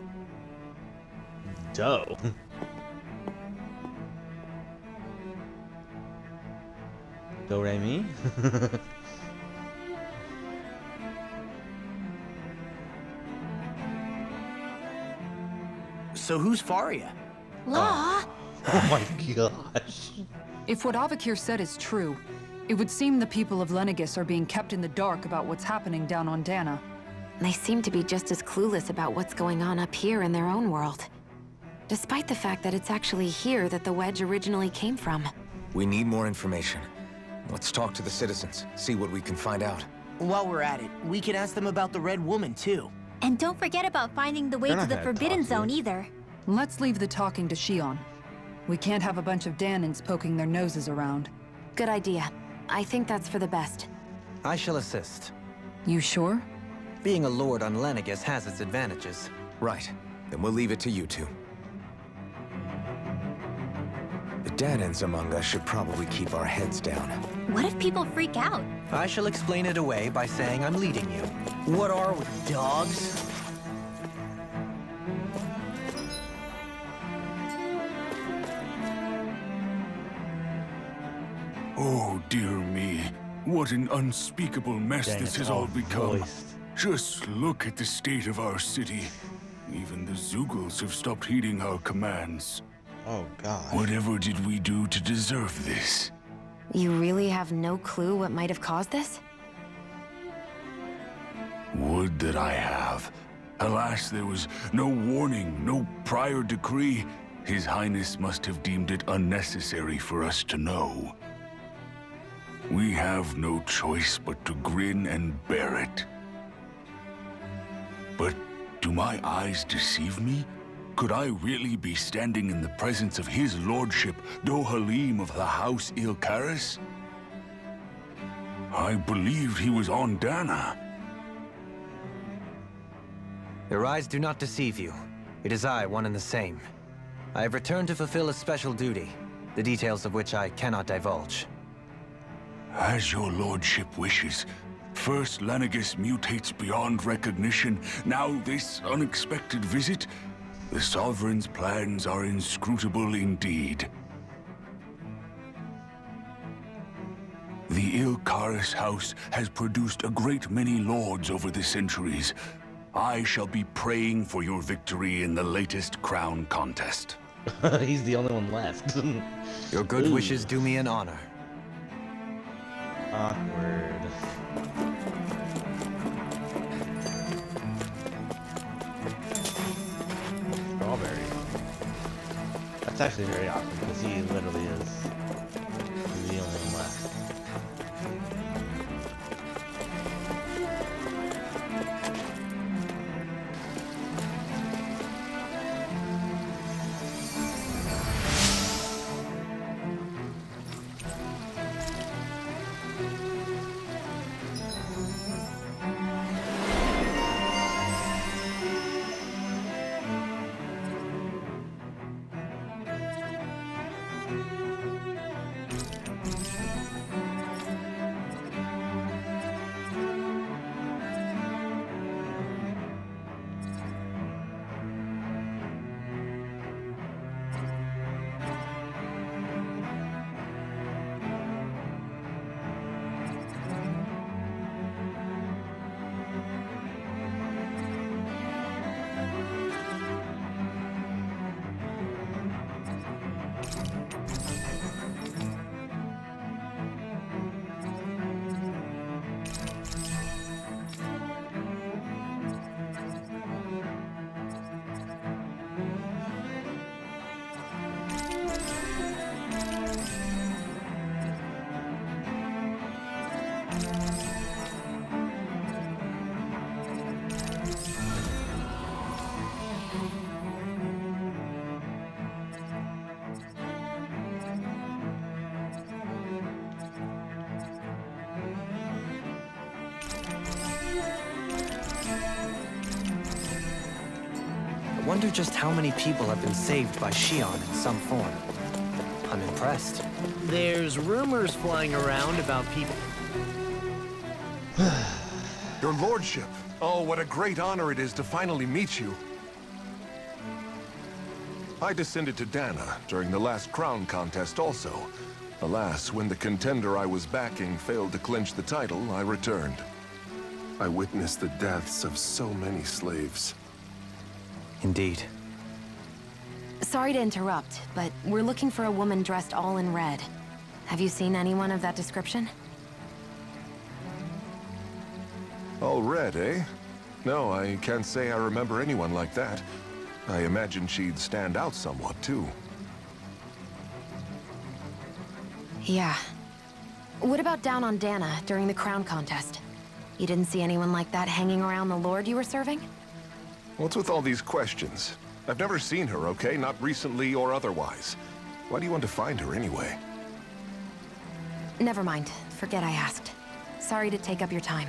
Doe. Do Re Mi? So who's Faria? Law? Oh my gosh. If what Avakir said is true, it would seem the people of Lenegis are being kept in the dark about what's happening down on Dana. They seem to be just as clueless about what's going on up here in their own world. Despite the fact that it's actually here that the wedge originally came from. We need more information. Let's talk to the citizens, see what we can find out. While we're at it, we can ask them about the Red Woman, too. And don't forget about finding the way They're to not the gonna Forbidden talk to you. Zone either. Let's leave the talking to Shion. We can't have a bunch of Danans poking their noses around. Good idea. I think that's for the best. I shall assist. You sure? Being a lord on Lenegis has its advantages. Right. Then we'll leave it to you two. The Danans among us should probably keep our heads down. What if people freak out? I shall explain it away by saying I'm leading you. What are we, dogs? Oh, dear me. What an unspeakable mess Dang, this it's has all all become. voiced. Just look at the state of our city. Even the Zeugles have stopped heeding our commands. Oh god. Whatever did we do to deserve this? You really have no clue what might have caused this? Would that I have. Alas, there was no warning, no prior decree. His Highness must have deemed it unnecessary for us to know. We have no choice but to grin and bear it. But do my eyes deceive me? Could I really be standing in the presence of his lordship, Dohalim of the House Ilkaris? I believed he was on Dana. Your eyes do not deceive you. It is I, one and the same. I have returned to fulfill a special duty, the details of which I cannot divulge. As your lordship wishes. First, Lenegis mutates beyond recognition. Now this unexpected visit. The Sovereign's plans are inscrutable indeed. The Ilkaris house has produced a great many lords over the centuries. I shall be praying for your victory in the latest crown contest. He's the only one left. Your good Ooh. wishes do me an honor. Awkward. Strawberry. That's actually very awkward because he literally is the only one left. I wonder just how many people have been saved by Shion in some form. I'm impressed. There's rumors flying around about people. Your lordship. Oh, what a great honor it is to finally meet you. I descended to Dana during the last crown contest also. Alas, when the contender I was backing failed to clinch the title, I returned. I witnessed the deaths of so many slaves. Indeed. Sorry to interrupt, but we're looking for a woman dressed all in red. Have you seen anyone of that description? All red, eh? No, I can't say I remember anyone like that. I imagine she'd stand out somewhat, too. Yeah. What about down on Dana during the crown contest? You didn't see anyone like that hanging around the lord you were serving? What's with all these questions? I've never seen her, okay? Not recently or otherwise. Why do you want to find her anyway? Never mind. Forget I asked. Sorry to take up your time.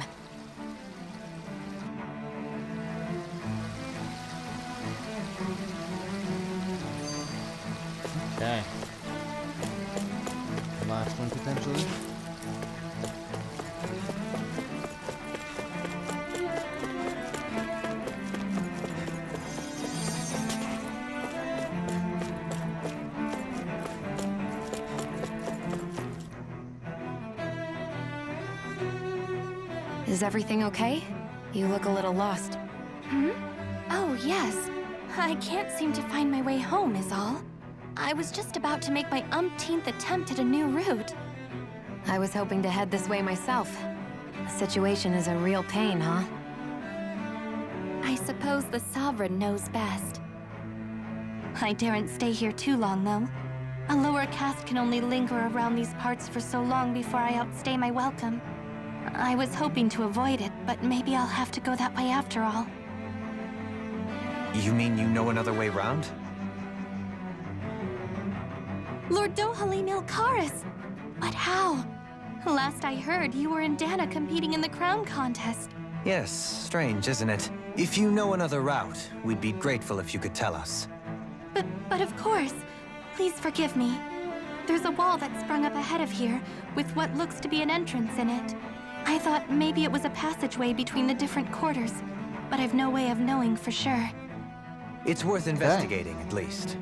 Okay. Last one potentially. Is everything okay? You look a little lost. Hmm? Oh, yes. I can't seem to find my way home, is all. I was just about to make my umpteenth attempt at a new route. I was hoping to head this way myself. The situation is a real pain, huh? I suppose the Sovereign knows best. I daren't stay here too long, though. A lower caste can only linger around these parts for so long before I outstay my welcome. I was hoping to avoid it, but maybe I'll have to go that way after all. You mean you know another way round? Lord Dohalim Ilkaris! But how? Last I heard, you were in Dana competing in the crown contest. Yes, strange, isn't it? If you know another route, we'd be grateful if you could tell us. But of course. Please forgive me. There's a wall that sprung up ahead of here, with what looks to be an entrance in it. I thought maybe it was a passageway between the different quarters, but I've no way of knowing for sure. It's worth investigating, at least.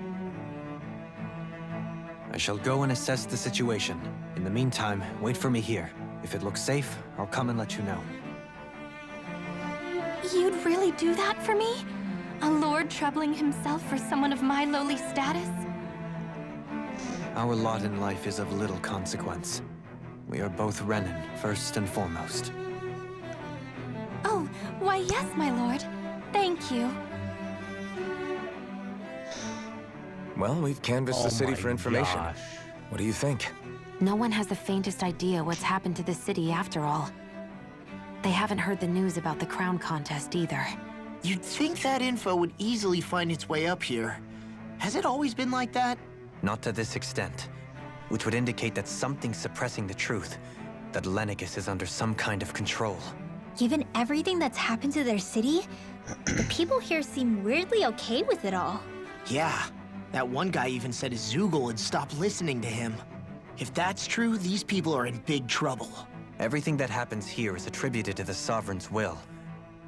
I shall go and assess the situation. In the meantime, wait for me here. If it looks safe, I'll come and let you know. You'd really do that for me? A lord troubling himself for someone of my lowly status? Our lot in life is of little consequence. We are both Renan, first and foremost. Oh, why yes, my lord. Thank you. Well, we've canvassed the city for information. Gosh. What do you think? No one has the faintest idea what's happened to the city after all. They haven't heard the news about the crown contest either. You'd think that info would easily find its way up here. Has it always been like that? Not to this extent, which would indicate that something's suppressing the truth, that Lenegis is under some kind of control. Given everything that's happened to their city, the people here seem weirdly okay with it all. Yeah, that one guy even said Zoogle had stopped listening to him. If that's true, these people are in big trouble. Everything that happens here is attributed to the Sovereign's will.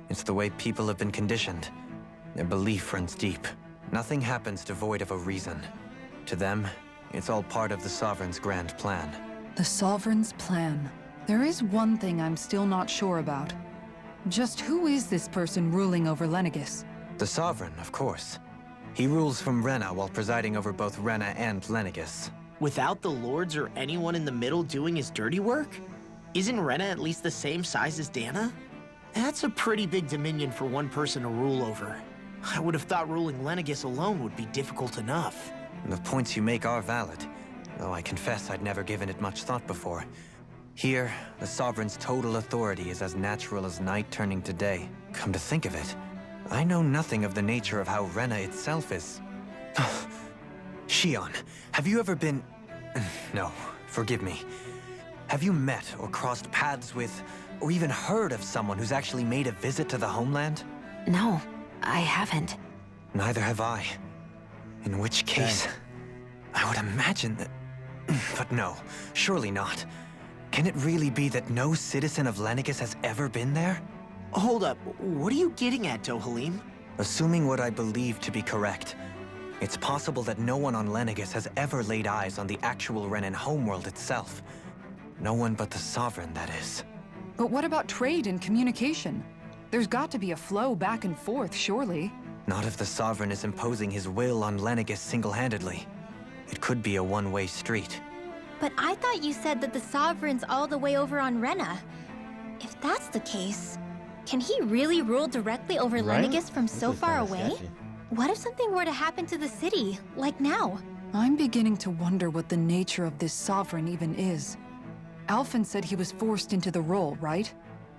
It's the way people have been conditioned. Their belief runs deep. Nothing happens devoid of a reason. To them, it's all part of the Sovereign's grand plan. The Sovereign's plan. There is one thing I'm still not sure about. Just who is this person ruling over Lenegis? The Sovereign, of course. He rules from Rena while presiding over both Rena and Lenegis. Without the lords or anyone in the middle doing his dirty work? Isn't Rena at least the same size as Dana? That's a pretty big dominion for one person to rule over. I would have thought ruling Lenegis alone would be difficult enough. The points you make are valid, though I confess I'd never given it much thought before. Here, the Sovereign's total authority is as natural as night turning to day. Come to think of it, I know nothing of the nature of how Rena itself is. Shion, have you ever been... No, forgive me. Have you met or crossed paths with, or even heard of someone who's actually made a visit to the homeland? No, I haven't. Neither have I. In which case, I would imagine that... But no, surely not. Can it really be that no citizen of Lenegis has ever been there? Hold up, what are you getting at, Dohalim? Assuming what I believe to be correct, it's possible that no one on Lenegis has ever laid eyes on the actual Renan homeworld itself. No one but the Sovereign, that is. But what about trade and communication? There's got to be a flow back and forth, surely. Not if the Sovereign is imposing his will on Lenegis single-handedly. It could be a one-way street. But I thought you said that the Sovereign's all the way over on Rena. If that's the case, can he really rule directly over Lenegis from so far away? What if something were to happen to the city, like now? I'm beginning to wonder what the nature of this Sovereign even is. Alphen said he was forced into the role, right?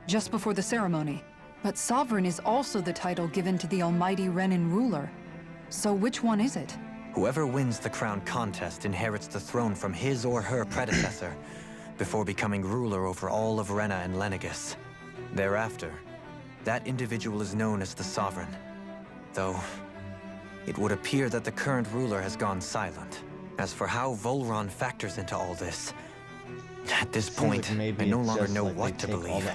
Just before the ceremony. But Sovereign is also the title given to the almighty Renan ruler. So which one is it? Whoever wins the crown contest inherits the throne from his or her predecessor, before becoming ruler over all of Rena and Lenegis. Thereafter, that individual is known as the Sovereign. Though, it would appear that the current ruler has gone silent. As for how Volron factors into all this, at this point, I no longer know what to believe.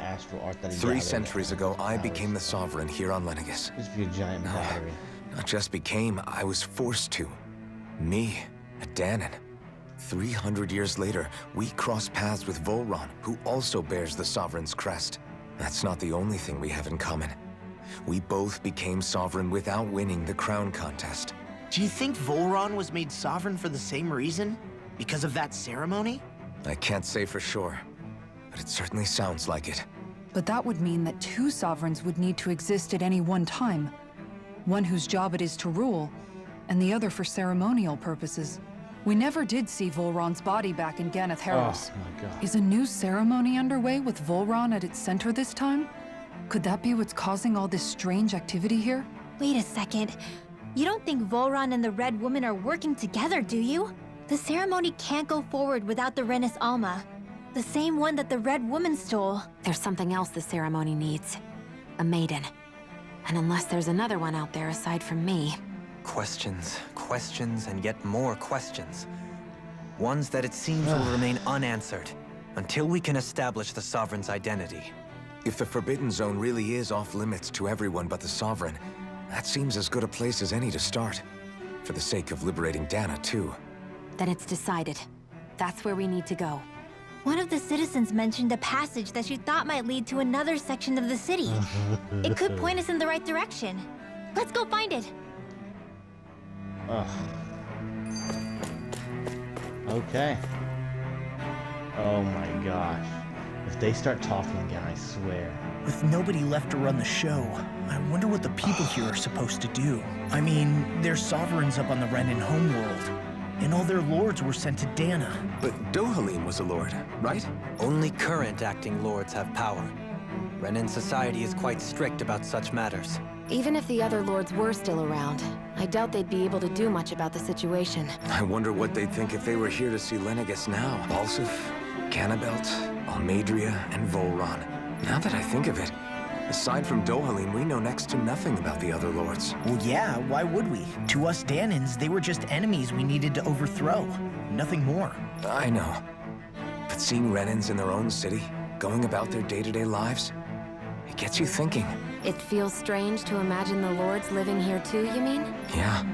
3 centuries ago, I became the Sovereign here on Lenegis. Just be a giant battery. Not just became, I was forced to. Me, a Danon. 300 years later, we cross paths with Volron, who also bears the Sovereign's crest. That's not the only thing we have in common. We both became Sovereign without winning the crown contest. Do you think Volron was made Sovereign for the same reason? Because of that ceremony? I can't say for sure, but it certainly sounds like it. But that would mean that 2 Sovereigns would need to exist at any one time. One whose job it is to rule, and the other for ceremonial purposes. We never did see Volron's body back in Ganeth Haros. Oh my god. Is a new ceremony underway with Volron at its center this time? Could that be what's causing all this strange activity here? Wait a second. You don't think Volron and the Red Woman are working together, do you? The ceremony can't go forward without the Renis Alma. The same one that the Red Woman stole. There's something else the ceremony needs. A maiden. And unless there's another one out there aside from me... Questions, questions, and yet more questions. Ones that it seems will remain unanswered until we can establish the Sovereign's identity. If the Forbidden Zone really is off-limits to everyone but the Sovereign, that seems as good a place as any to start. For the sake of liberating Dana, too. Then it's decided. That's where we need to go. One of the citizens mentioned a passage that she thought might lead to another section of the city. It could point us in the right direction. Let's go find it. Ugh. Okay. Oh my gosh. If they start talking again, I swear. With nobody left to run the show, I wonder what the people here are supposed to do. I mean, there's sovereigns up on the Renan homeworld, and all their lords were sent to Dana. But Dohalim was a lord, right? Only current acting lords have power. Renan society is quite strict about such matters. Even if the other lords were still around, I doubt they'd be able to do much about the situation. I wonder what they'd think if they were here to see Lenegis now. Balsif, Cannabelt, Almadria, and Volron. Now that I think of it, aside from Dohalim, we know next to nothing about the other lords. Well, yeah, why would we? To us Danans, they were just enemies we needed to overthrow. Nothing more. I know. But seeing Renans in their own city, going about their day-to-day lives, it gets you thinking. It feels strange to imagine the lords living here too, you mean? Yeah,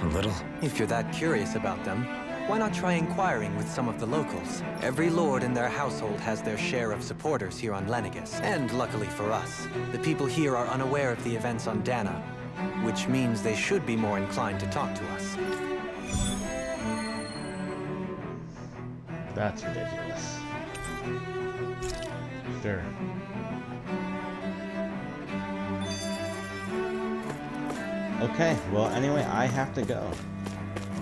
a little. If you're that curious about them, why not try inquiring with some of the locals? Every lord in their household has their share of supporters here on Lenegis. And luckily for us, the people here are unaware of the events on Dana, which means they should be more inclined to talk to us. That's ridiculous. Sure. Okay, well, anyway, I have to go.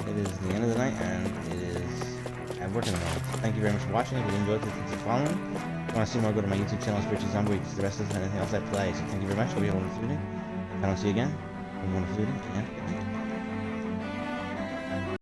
It is the end of the night, and I have work in the morning. Thank you very much for watching. If you enjoyed this, consider following. If you want to see more, go to my YouTube channel, Spiritual Zombie, where you can see the rest of this and anything else I play. So thank you very much. Hope you have a wonderful evening. If I don't see you again, have a wonderful evening, and good night.